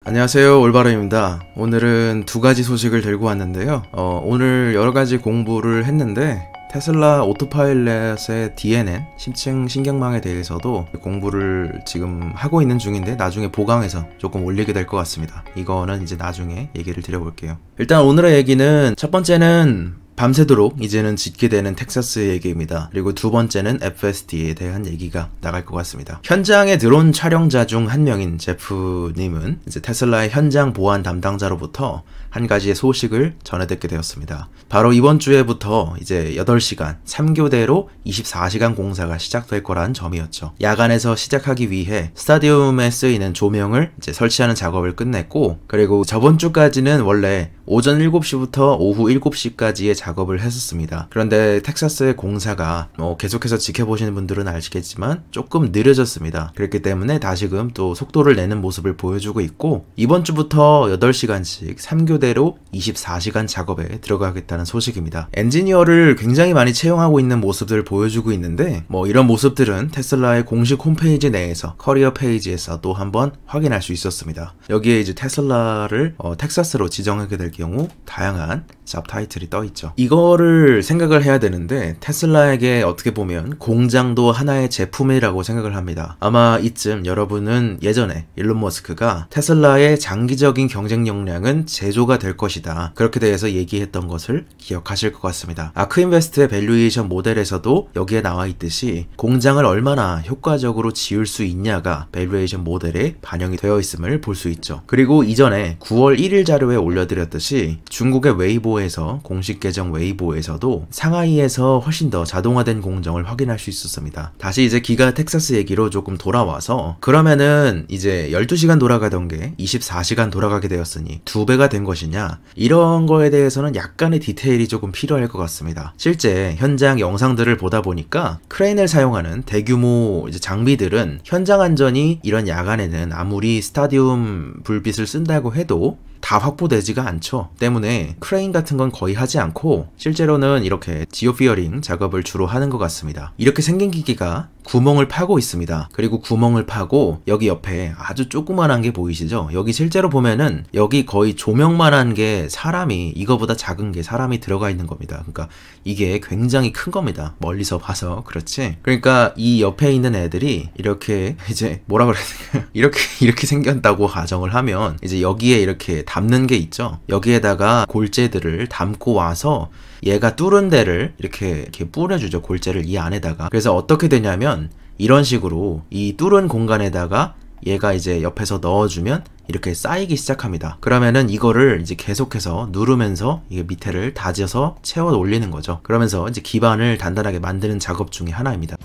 안녕하세요, 올바름입니다. 오늘은 두 가지 소식을 들고 왔는데요. 오늘 여러 가지 공부를 했는데 테슬라 오토파일럿의 DNN, 심층 신경망에 대해서도 공부를 지금 하고 있는 중인데 나중에 보강해서 조금 올리게 될 것 같습니다. 이거는 이제 나중에 얘기를 드려볼게요. 일단 오늘의 얘기는 첫 번째는 밤새도록 이제는 짙게 되는 텍사스의 얘기입니다. 그리고 두 번째는 FSD에 대한 얘기가 나갈 것 같습니다. 현장에 들어온 촬영자 중 한 명인 제프님은 이제 테슬라의 현장 보안 담당자로부터 한 가지의 소식을 전해 듣게 되었습니다. 바로 이번 주에부터 이제 8시간 3교대로 24시간 공사가 시작될 거라는 점이었죠. 야간에서 시작하기 위해 스타디움에 쓰이는 조명을 이제 설치하는 작업을 끝냈고, 그리고 저번 주까지는 원래 오전 7시부터 오후 7시까지의 작업을 했었습니다. 그런데 텍사스의 공사가 계속해서 지켜보시는 분들은 아시겠지만 조금 느려졌습니다. 그렇기 때문에 다시금 또 속도를 내는 모습을 보여주고 있고, 이번 주부터 8시간씩 3교대로 24시간 작업에 들어가겠다는 소식입니다. 엔지니어를 굉장히 많이 채용하고 있는 모습들을 보여주고 있는데, 이런 모습들은 테슬라의 공식 홈페이지 내에서 커리어 페이지에서도 한번 확인할 수 있었습니다. 여기에 이제 테슬라를 텍사스로 지정하게 될 경우 다양한 잡타이틀이 떠있죠. 이거를 생각을 해야 되는데, 테슬라에게 어떻게 보면 공장도 하나의 제품이라고 생각을 합니다. 아마 이쯤 여러분은 예전에 일론 머스크가 테슬라의 장기적인 경쟁 역량은 제조가 될 것이다, 그렇게 대해서 얘기했던 것을 기억하실 것 같습니다. 아크인베스트의 밸류에이션 모델에서도 여기에 나와 있듯이 공장을 얼마나 효과적으로 지을 수 있냐가 밸류에이션 모델에 반영이 되어 있음을 볼 수 있죠. 그리고 이전에 9월 1일 자료에 올려드렸듯이 중국의 웨이보에서, 공식 계정 웨이보에서도 상하이에서 훨씬 더 자동화된 공정을 확인할 수 있었습니다. 다시 이제 기가 텍사스 얘기로 조금 돌아와서, 그러면은 이제 12시간 돌아가던 게 24시간 돌아가게 되었으니 2배가 된 것이냐, 이런 거에 대해서는 약간의 디테일이 조금 필요할 것 같습니다. 실제 현장 영상들을 보다 보니까 크레인을 사용하는 대규모 이제 장비들은 현장 안전이 이런 야간에는 아무리 스타디움 불빛을 쓴다고 해도 다 확보되지가 않죠. 때문에 크레인 같은 건 거의 하지 않고 실제로는 이렇게 지오피어링 작업을 주로 하는 것 같습니다. 이렇게 생긴 기기가 구멍을 파고 있습니다. 그리고 구멍을 파고 여기 옆에 아주 조그만한 게 보이시죠? 여기 실제로 보면은 여기 거의 조명만한 게 사람이, 이거보다 작은 게 사람이 들어가 있는 겁니다. 그러니까 이게 굉장히 큰 겁니다. 멀리서 봐서 그렇지. 그러니까 이 옆에 있는 애들이 이렇게 이제 뭐라 그래야 되나 이렇게 생겼다고 가정을 하면 이제 여기에 이렇게 담는 게 있죠. 여기에다가 골재들을 담고 와서 얘가 뚫은 데를 이렇게 뿌려주죠. 골재를 이 안에다가. 그래서 어떻게 되냐면 이런 식으로 이 뚫은 공간에다가 얘가 이제 옆에서 넣어주면 이렇게 쌓이기 시작합니다. 그러면은 이거를 이제 계속해서 누르면서 이게 밑에를 다져서 채워 올리는 거죠. 그러면서 이제 기반을 단단하게 만드는 작업 중에 하나입니다.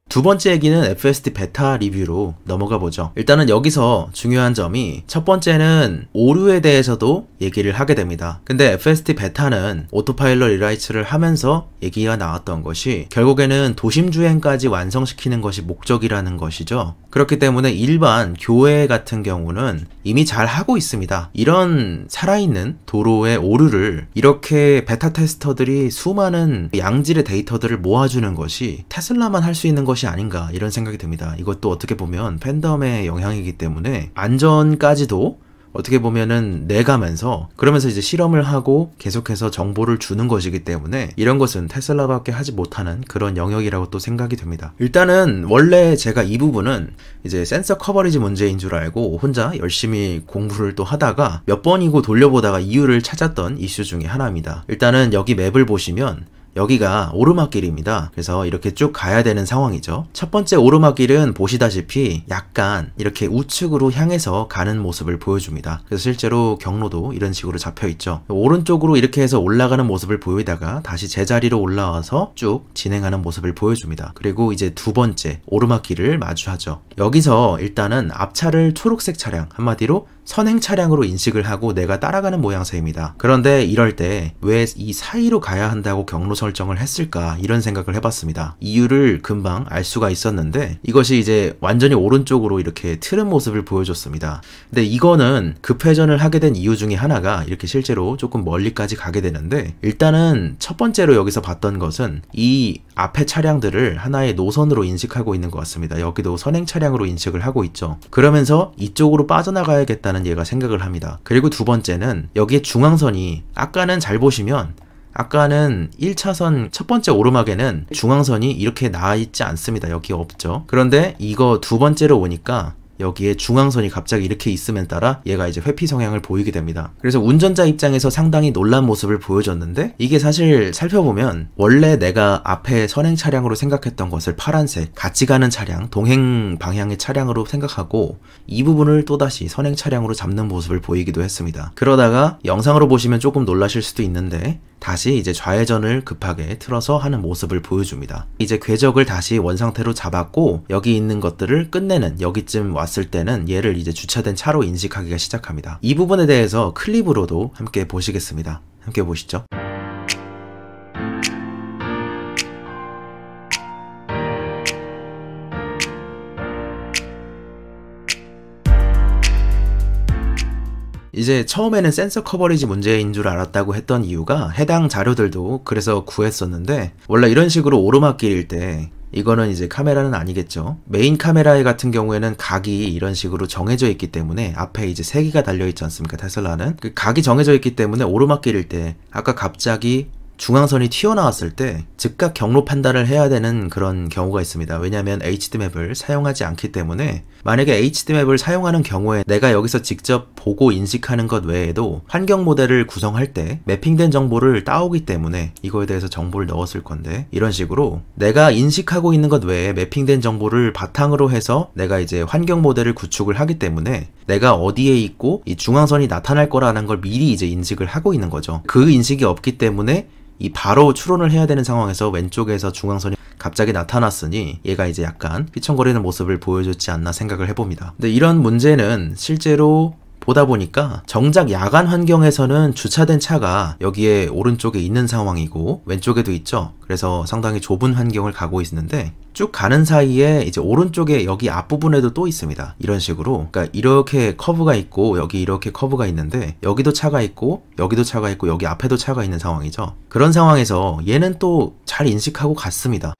두 번째 얘기는 FSD 베타 리뷰로 넘어가 보죠. 일단은 여기서 중요한 점이, 첫 번째는 오류에 대해서도 얘기를 하게 됩니다. 근데 FSD 베타는 오토파일럿 리라이트를 하면서 얘기가 나왔던 것이 결국에는 도심 주행까지 완성시키는 것이 목적이라는 것이죠. 그렇기 때문에 일반 교외 같은 경우는 이미 잘 하고 있습니다. 이런 살아있는 도로의 오류를 이렇게 베타 테스터들이 수많은 양질의 데이터들을 모아주는 것이 테슬라만 할 수 있는 것이 아닌가, 이런 생각이 듭니다. 이것도 어떻게 보면 팬덤의 영향이기 때문에 안전까지도 어떻게 보면은 내가면서, 그러면서 이제 실험을 하고 계속해서 정보를 주는 것이기 때문에 이런 것은 테슬라밖에 하지 못하는 그런 영역이라고 또 생각이 됩니다. 일단은 원래 제가 이 부분은 이제 센서 커버리지 문제인 줄 알고 혼자 열심히 공부를 또 하다가 몇 번이고 돌려보다가 이유를 찾았던 이슈 중에 하나입니다. 일단은 여기 맵을 보시면 여기가 오르막길입니다. 그래서 이렇게 쭉 가야 되는 상황이죠. 첫 번째 오르막길은 보시다시피 약간 이렇게 우측으로 향해서 가는 모습을 보여줍니다. 그래서 실제로 경로도 이런 식으로 잡혀 있죠. 오른쪽으로 이렇게 해서 올라가는 모습을 보이다가 다시 제자리로 올라와서 쭉 진행하는 모습을 보여줍니다. 그리고 이제 두 번째 오르막길을 마주하죠. 여기서 일단은 앞차를 초록색 차량, 한마디로 선행 차량으로 인식을 하고 내가 따라가는 모양새입니다. 그런데 이럴 때 왜 이 사이로 가야 한다고 경로 설정을 했을까, 이런 생각을 해봤습니다. 이유를 금방 알 수가 있었는데 이것이 이제 완전히 오른쪽으로 이렇게 트는 모습을 보여줬습니다. 근데 이거는 급회전을 하게 된 이유 중에 하나가 이렇게 실제로 조금 멀리까지 가게 되는데, 일단은 첫 번째로 여기서 봤던 것은 이 앞에 차량들을 하나의 노선으로 인식하고 있는 것 같습니다. 여기도 선행 차량으로 인식을 하고 있죠. 그러면서 이쪽으로 빠져나가야겠다는 얘가 생각을 합니다. 그리고 두 번째는 여기에 중앙선이, 아까는 잘 보시면 아까는 1차선 첫 번째 오르막에는 중앙선이 이렇게 나와 있지 않습니다. 여기 없죠. 그런데 이거 두 번째로 오니까 여기에 중앙선이 갑자기 이렇게 있음에 따라 얘가 이제 회피 성향을 보이게 됩니다. 그래서 운전자 입장에서 상당히 놀란 모습을 보여줬는데, 이게 사실 살펴보면 원래 내가 앞에 선행 차량으로 생각했던 것을 파란색 같이 가는 차량, 동행 방향의 차량으로 생각하고 이 부분을 또다시 선행 차량으로 잡는 모습을 보이기도 했습니다. 그러다가 영상으로 보시면 조금 놀라실 수도 있는데 다시 이제 좌회전을 급하게 틀어서 하는 모습을 보여줍니다. 이제 궤적을 다시 원상태로 잡았고 여기 있는 것들을 끝내는, 여기쯤 왔을 때는 얘를 이제 주차된 차로 인식하기가 시작합니다. 이 부분에 대해서 클립으로도 함께 보시겠습니다. 함께 보시죠. 이제 처음에는 센서 커버리지 문제인 줄 알았다고 했던 이유가 해당 자료들도 그래서 구했었는데, 원래 이런 식으로 오르막길일 때 이거는 이제 카메라는 아니겠죠. 메인 카메라에 같은 경우에는 각이 이런 식으로 정해져 있기 때문에, 앞에 이제 3개가 달려있지 않습니까, 테슬라는. 그 각이 정해져 있기 때문에 오르막길일 때 아까 갑자기 중앙선이 튀어나왔을 때 즉각 경로 판단을 해야 되는 그런 경우가 있습니다. 왜냐하면 HD맵을 사용하지 않기 때문에, 만약에 HD맵을 사용하는 경우에 내가 여기서 직접 보고 인식하는 것 외에도 환경 모델을 구성할 때 매핑된 정보를 따오기 때문에 이거에 대해서 정보를 넣었을 건데, 이런 식으로 내가 인식하고 있는 것 외에 매핑된 정보를 바탕으로 해서 내가 이제 환경 모델을 구축을 하기 때문에 내가 어디에 있고 이 중앙선이 나타날 거라는 걸 미리 이제 인식을 하고 있는 거죠. 그 인식이 없기 때문에 이 바로 추론을 해야 되는 상황에서 왼쪽에서 중앙선이 갑자기 나타났으니 얘가 이제 약간 휘청거리는 모습을 보여줬지 않나 생각을 해봅니다. 근데 이런 문제는 실제로 보다 보니까 정작 야간 환경에서는 주차된 차가 여기에 오른쪽에 있는 상황이고 왼쪽에도 있죠. 그래서 상당히 좁은 환경을 가고 있는데, 쭉 가는 사이에 이제 오른쪽에 여기 앞부분에도 또 있습니다. 이런 식으로, 그러니까 이렇게 커브가 있고 여기 이렇게 커브가 있는데 여기도 차가 있고 여기도 차가 있고 여기 앞에도 차가 있는 상황이죠. 그런 상황에서 얘는 또 잘 인식하고 갔습니다.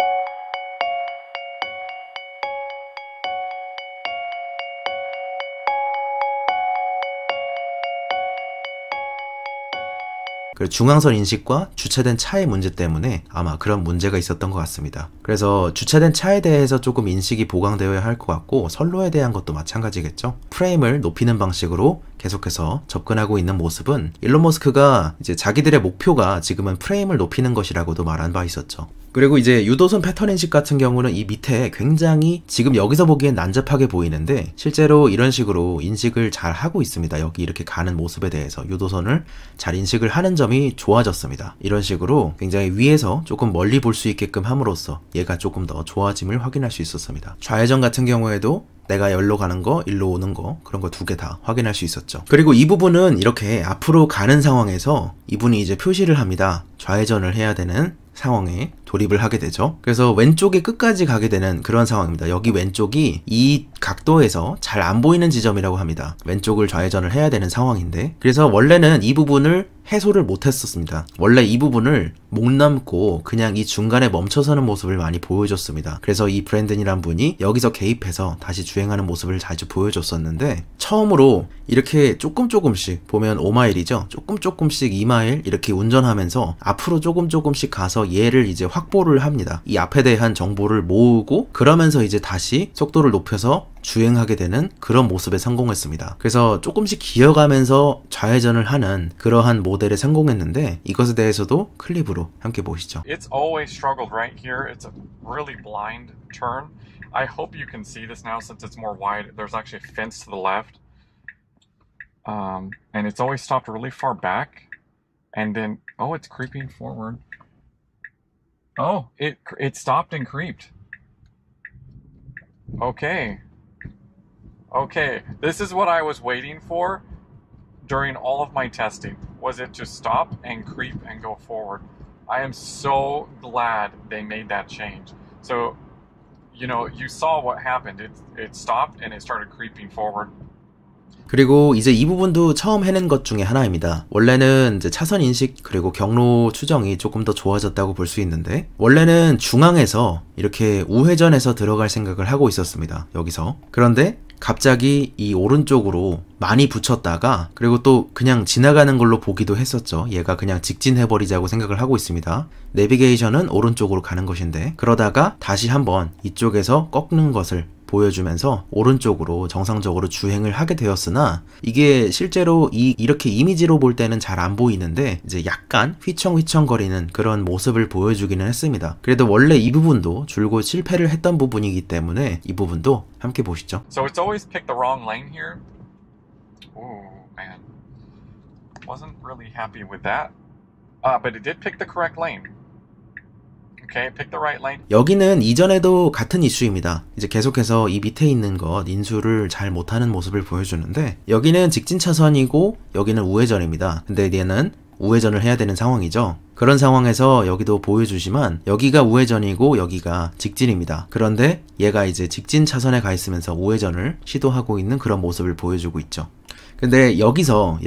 중앙선 인식과 주차된 차의 문제 때문에 아마 그런 문제가 있었던 것 같습니다. 그래서 주차된 차에 대해서 조금 인식이 보강되어야 할 것 같고, 선로에 대한 것도 마찬가지겠죠. 프레임을 높이는 방식으로 계속해서 접근하고 있는 모습은 일론 머스크가 이제 자기들의 목표가 지금은 프레임을 높이는 것이라고도 말한 바 있었죠. 그리고 이제 유도선 패턴 인식 같은 경우는 이 밑에 굉장히 지금 여기서 보기엔 난잡하게 보이는데 실제로 이런 식으로 인식을 잘 하고 있습니다. 여기 이렇게 가는 모습에 대해서 유도선을 잘 인식을 하는 점이 좋아졌습니다. 이런 식으로 굉장히 위에서 조금 멀리 볼 수 있게끔 함으로써 얘가 조금 더 좋아짐을 확인할 수 있었습니다. 좌회전 같은 경우에도 내가 여기로 가는 거, 일로 오는 거, 그런 거 2개 다 확인할 수 있었죠. 그리고 이 부분은 이렇게 앞으로 가는 상황에서 이분이 이제 표시를 합니다. 좌회전을 해야 되는 상황에 돌입을 하게 되죠. 그래서 왼쪽에 끝까지 가게 되는 그런 상황입니다. 여기 왼쪽이 이 각도에서 잘 안 보이는 지점이라고 합니다. 왼쪽을 좌회전을 해야 되는 상황인데, 그래서 원래는 이 부분을 해소를 못 했었습니다. 원래 이 부분을 목 넘고 그냥 이 중간에 멈춰서는 모습을 많이 보여줬습니다. 그래서 이 브랜든이란 분이 여기서 개입해서 다시 주행하는 모습을 자주 보여줬었는데, 처음으로 이렇게 조금씩 보면 5마일이죠. 조금씩 2마일 이렇게 운전하면서 앞으로 조금씩 가서 얘를 이제 확 확보를 합니다. 이 앞에 대한 정보를 모으고 그러면서 이제 다시 속도를 높여서 주행하게 되는 그런 모습에 성공했습니다. 그래서 조금씩 기어가면서 좌회전을 하는 그러한 모델에 성공했는데 이것에 대해서도 클립으로 함께 보시죠. It's always struggled right here. It's a really blind turn. I hope you can see this now since it's more wide. There's actually a fence to the left. And it's always stopped really far back. And then, oh, it's creeping forward. Oh, it stopped and creeped. Okay. Okay, this is what I was waiting for during all of my testing, was it to stop and creep and go forward. I am so glad they made that change. So, you know, you saw what happened. It stopped and it started creeping forward. 그리고 이제 이 부분도 처음 해낸 것 중에 하나입니다. 원래는 이제 차선 인식 그리고 경로 추정이 조금 더 좋아졌다고 볼 수 있는데 원래는 중앙에서 이렇게 우회전해서 들어갈 생각을 하고 있었습니다. 여기서. 그런데 갑자기 이 오른쪽으로 많이 붙였다가 그리고 또 그냥 지나가는 걸로 보기도 했었죠. 얘가 그냥 직진해버리자고 생각을 하고 있습니다. 내비게이션은 오른쪽으로 가는 것인데 그러다가 다시 한번 이쪽에서 꺾는 것을 보여주면서 오른쪽으로 정상적으로 주행을 하게 되었으나 이게 실제로 이렇게 이미지로 볼 때는 잘 안 보이는데 이제 약간 휘청휘청거리는 그런 모습을 보여주기는 했습니다. 그래도 원래 이 부분도 줄곧 실패를 했던 부분이기 때문에 이 부분도 함께 보시죠. So it's always picked the wrong lane here. Oh man, wasn't really happy with that. But it did pick the correct lane. Okay, pick the right lane. 여기는 이전에도 같은 이슈입니다. 이제 계속해서 이 밑에 있는 것 인수를 잘 못하는 모습을 보여주는데 여기는 직진 차선이고 여기는 우회전입니다. 근데 얘는 우회전을 해야 되는 상황이죠. 그런 상황에서 여기도 보여주지만 여기가 우회전이고 여기가 직진입니다. 그런데 얘가 이제 직진 차선에 가 있으면서 우회전을 시도하고 있는 그런 모습을 보여주고 있죠. 근데 여기서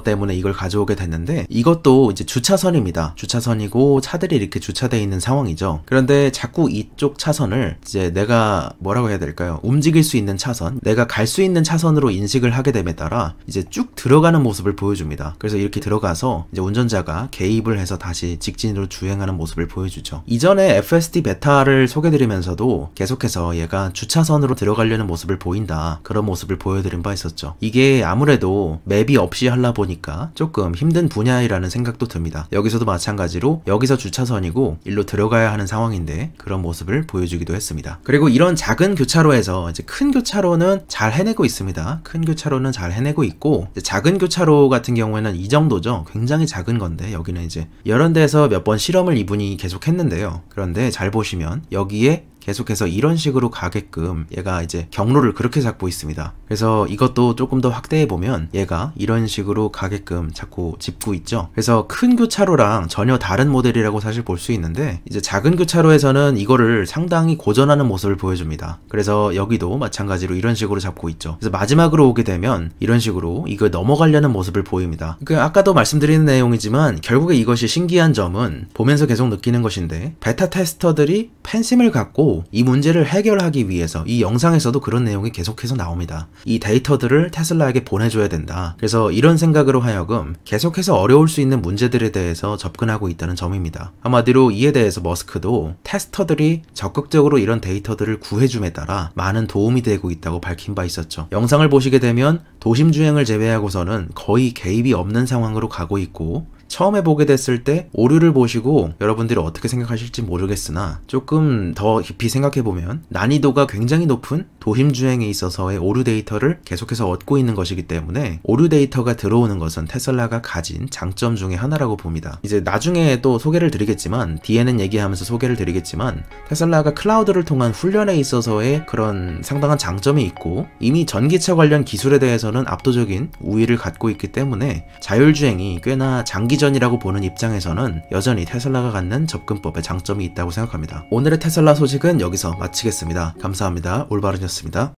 때문에 이걸 가져오게 됐는데 이것도 이제 주차선입니다. 주차선이고 차들이 이렇게 주차되어 있는 상황이죠. 그런데 자꾸 이쪽 차선을 이제 내가 뭐라고 해야 될까요? 움직일 수 있는 차선, 내가 갈 수 있는 차선으로 인식을 하게 됨에 따라 이제 쭉 들어가는 모습을 보여줍니다. 그래서 이렇게 들어가서 이제 운전자가 개입을 해서 다시 직진으로 주행하는 모습을 보여주죠. 이전에 FSD 베타를 소개드리면서도 계속해서 얘가 주차선으로 들어가려는 모습을 보인다. 그런 모습을 보여드린 바 있었죠. 이게 아무래도 맵이 없이 하려 보니까 조금 힘든 분야이라는 생각도 듭니다. 여기서도 마찬가지로 여기서 주차선이고 일로 들어가야 하는 상황인데 그런 모습을 보여주기도 했습니다. 그리고 이런 작은 교차로에서 이제 큰 교차로는 잘 해내고 있습니다. 큰 교차로는 잘 해내고 있고 작은 교차로 같은 경우에는 이 정도죠. 굉장히 작은 건데 여기는 이제 이런 데서 몇 번 실험을 이분이 계속 했는데요. 그런데 잘 보시면 여기에 계속해서 이런 식으로 가게끔 얘가 이제 경로를 그렇게 잡고 있습니다. 그래서 이것도 조금 더 확대해보면 얘가 이런 식으로 가게끔 자꾸 짚고 있죠. 그래서 큰 교차로랑 전혀 다른 모델이라고 사실 볼 수 있는데 이제 작은 교차로에서는 이거를 상당히 고전하는 모습을 보여줍니다. 그래서 여기도 마찬가지로 이런 식으로 잡고 있죠. 그래서 마지막으로 오게 되면 이런 식으로 이걸 넘어가려는 모습을 보입니다. 그러니까 아까도 말씀드리는 내용이지만 결국에 이것이 신기한 점은 보면서 계속 느끼는 것인데 베타 테스터들이 팬심을 갖고 이 문제를 해결하기 위해서 이 영상에서도 그런 내용이 계속해서 나옵니다. 이 데이터들을 테슬라에게 보내줘야 된다. 그래서 이런 생각으로 하여금 계속해서 어려울 수 있는 문제들에 대해서 접근하고 있다는 점입니다. 한마디로 이에 대해서 머스크도 테스터들이 적극적으로 이런 데이터들을 구해줌에 따라 많은 도움이 되고 있다고 밝힌 바 있었죠. 영상을 보시게 되면 도심 주행을 제외하고서는 거의 개입이 없는 상황으로 가고 있고 처음에 보게 됐을 때 오류를 보시고 여러분들이 어떻게 생각하실지 모르겠으나 조금 더 깊이 생각해보면 난이도가 굉장히 높은 도심주행에 있어서의 오류 데이터를 계속해서 얻고 있는 것이기 때문에 오류 데이터가 들어오는 것은 테슬라가 가진 장점 중에 하나라고 봅니다. 이제 나중에 또 소개를 드리겠지만 DNN 얘기하면서 소개를 드리겠지만 테슬라가 클라우드를 통한 훈련에 있어서의 그런 상당한 장점이 있고 이미 전기차 관련 기술에 대해서는 압도적인 우위를 갖고 있기 때문에 자율주행이 꽤나 장기전이라고 보는 입장에서는 여전히 테슬라가 갖는 접근법에 장점이 있다고 생각합니다. 오늘의 테슬라 소식은 여기서 마치겠습니다. 감사합니다. 올바른이었습니다.